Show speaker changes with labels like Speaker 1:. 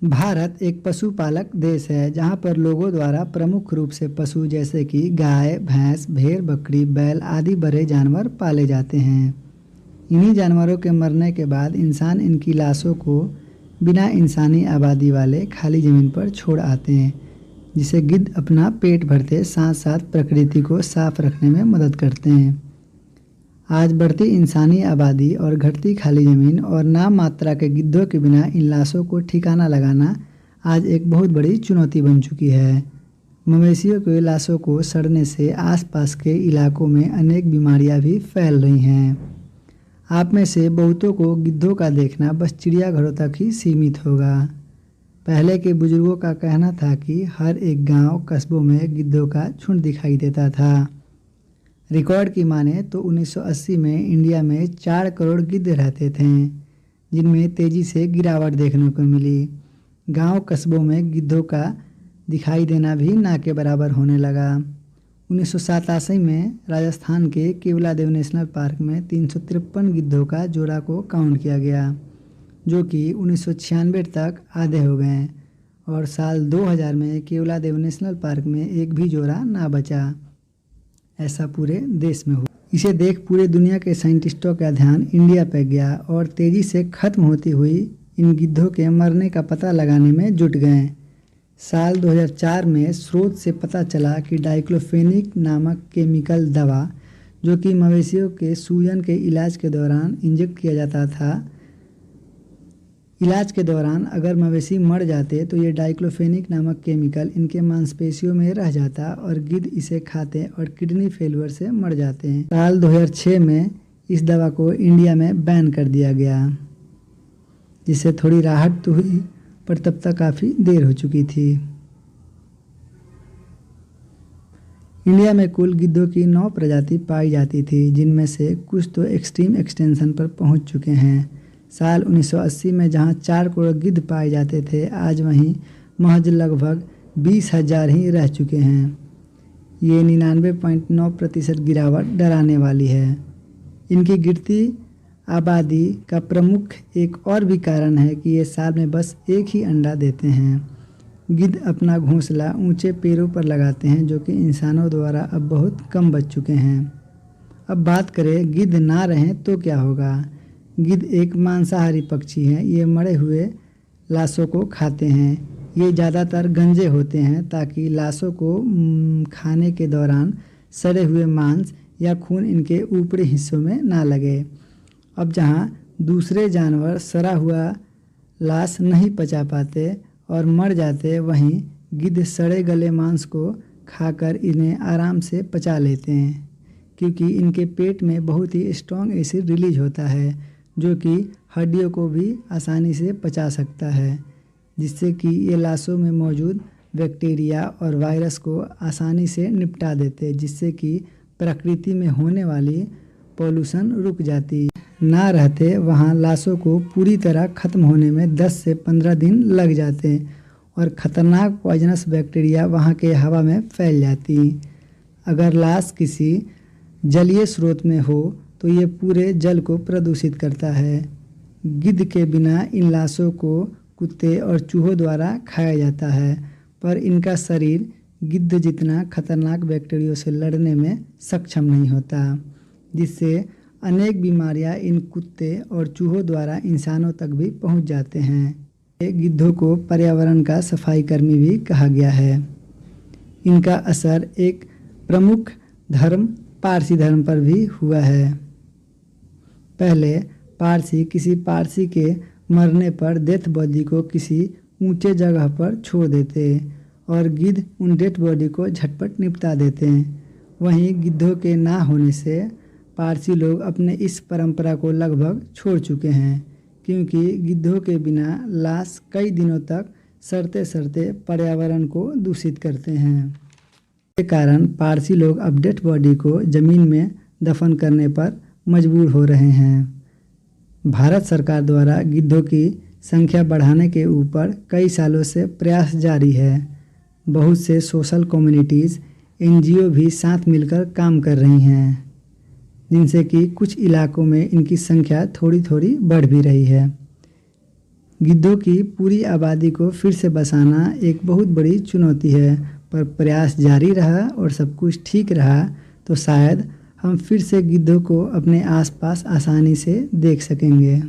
Speaker 1: भारत एक पशुपालक देश है जहाँ पर लोगों द्वारा प्रमुख रूप से पशु जैसे कि गाय, भैंस, भेड़, बकरी, बैल आदि बड़े जानवर पाले जाते हैं। इन्हीं जानवरों के मरने के बाद इंसान इनकी लाशों को बिना इंसानी आबादी वाले खाली ज़मीन पर छोड़ आते हैं, जिसे गिद्ध अपना पेट भरते साथ साथ प्रकृति को साफ रखने में मदद करते हैं। आज बढ़ती इंसानी आबादी और घटती खाली ज़मीन और नाम मात्रा के गिद्धों के बिना इन लाशों को ठिकाना लगाना आज एक बहुत बड़ी चुनौती बन चुकी है। मवेशियों के लाशों को सड़ने से आसपास के इलाकों में अनेक बीमारियां भी फैल रही हैं। आप में से बहुतों को गिद्धों का देखना बस चिड़ियाघरों तक ही सीमित होगा। पहले के बुजुर्गों का कहना था कि हर एक गांव, कस्बों में गिद्धों का झुंड दिखाई देता था। रिकॉर्ड की माने तो 1980 में इंडिया में 4 करोड़ गिद्ध रहते थे, जिनमें तेज़ी से गिरावट देखने को मिली। गांव, कस्बों में गिद्धों का दिखाई देना भी ना के बराबर होने लगा। 1987 में राजस्थान के केवलादेव नेशनल पार्क में 353 गिद्धों का जोड़ा को काउंट किया गया, जो कि 1996 तक आधे हो गए और साल 2000 में केवलादेव नेशनल पार्क में एक भी जोड़ा ना बचा। ऐसा पूरे देश में हुआ। इसे देख पूरे दुनिया के साइंटिस्टों का ध्यान इंडिया पर गया और तेज़ी से खत्म होती हुई इन गिद्धों के मरने का पता लगाने में जुट गए। साल 2004 में स्रोत से पता चला कि डाइक्लोफेनिक नामक केमिकल दवा, जो कि मवेशियों के सूजन के इलाज के दौरान इंजेक्ट किया जाता था, इलाज के दौरान अगर मवेशी मर जाते तो ये डाइक्लोफेनिक नामक केमिकल इनके मांसपेशियों में रह जाता और गिद्ध इसे खाते और किडनी फेलियर से मर जाते हैं। साल 2006 में इस दवा को इंडिया में बैन कर दिया गया, जिससे थोड़ी राहत तो हुई, पर तब तक काफ़ी देर हो चुकी थी। इंडिया में कुल गिद्धों की 9 प्रजाति पाई जाती थी, जिनमें से कुछ तो एक्सट्रीम एक्सटेंशन पर पहुंच चुके हैं। साल 1980 में जहां 4 करोड़ गिद्ध पाए जाते थे, आज वहीं महज लगभग 20,000 ही रह चुके हैं। ये 99.9% गिरावट डराने वाली है। इनकी गिरती आबादी का प्रमुख एक और भी कारण है कि ये साल में बस एक ही अंडा देते हैं। गिद्ध अपना घोंसला ऊंचे पेड़ों पर लगाते हैं, जो कि इंसानों द्वारा अब बहुत कम बच चुके हैं। अब बात करें गिद्ध ना रहें तो क्या होगा। गिद्ध एक मांसाहारी पक्षी है। ये मरे हुए लाशों को खाते हैं। ये ज़्यादातर गंजे होते हैं ताकि लाशों को खाने के दौरान सड़े हुए मांस या खून इनके ऊपरी हिस्सों में ना लगे। अब जहाँ दूसरे जानवर सड़ा हुआ लाश नहीं पचा पाते और मर जाते, वहीं गिद्ध सड़े गले मांस को खाकर इन्हें आराम से पचा लेते हैं, क्योंकि इनके पेट में बहुत ही स्ट्रॉन्ग एसिड रिलीज होता है, जो कि हड्डियों को भी आसानी से पचा सकता है, जिससे कि ये लाशों में मौजूद बैक्टीरिया और वायरस को आसानी से निपटा देते, जिससे कि प्रकृति में होने वाली पॉल्यूशन रुक जाती। ना रहते वहाँ लाशों को पूरी तरह ख़त्म होने में 10 से 15 दिन लग जाते और ख़तरनाक पॉइजनस बैक्टीरिया वहाँ के हवा में फैल जाती। अगर लाश किसी जलीय स्रोत में हो तो ये पूरे जल को प्रदूषित करता है। गिद्ध के बिना इन लाशों को कुत्ते और चूहों द्वारा खाया जाता है, पर इनका शरीर गिद्ध जितना खतरनाक बैक्टीरिया से लड़ने में सक्षम नहीं होता, जिससे अनेक बीमारियां इन कुत्ते और चूहों द्वारा इंसानों तक भी पहुंच जाते हैं। गिद्धों को पर्यावरण का सफाई कर्मी भी कहा गया है। इनका असर एक प्रमुख धर्म पारसी धर्म पर भी हुआ है। पहले किसी पारसी के मरने पर डेथ बॉडी को किसी ऊंचे जगह पर छोड़ देते और गिद्ध उन डेथ बॉडी को झटपट निपटा देते। वहीं गिद्धों के ना होने से पारसी लोग अपने इस परंपरा को लगभग छोड़ चुके हैं, क्योंकि गिद्धों के बिना लाश कई दिनों तक सड़ते सड़ते पर्यावरण को दूषित करते हैं। के कारण पारसी लोग अब डेड बॉडी को ज़मीन में दफन करने पर मजबूर हो रहे हैं। भारत सरकार द्वारा गिद्धों की संख्या बढ़ाने के ऊपर कई सालों से प्रयास जारी है। बहुत से सोशल कम्युनिटीज़, NGO भी साथ मिलकर काम कर रही हैं, जिनसे कि कुछ इलाकों में इनकी संख्या थोड़ी थोड़ी बढ़ भी रही है। गिद्धों की पूरी आबादी को फिर से बसाना एक बहुत बड़ी चुनौती है, पर प्रयास जारी रहा और सब कुछ ठीक रहा तो शायद हम फिर से गिद्धों को अपने आसपास आसानी से देख सकेंगे।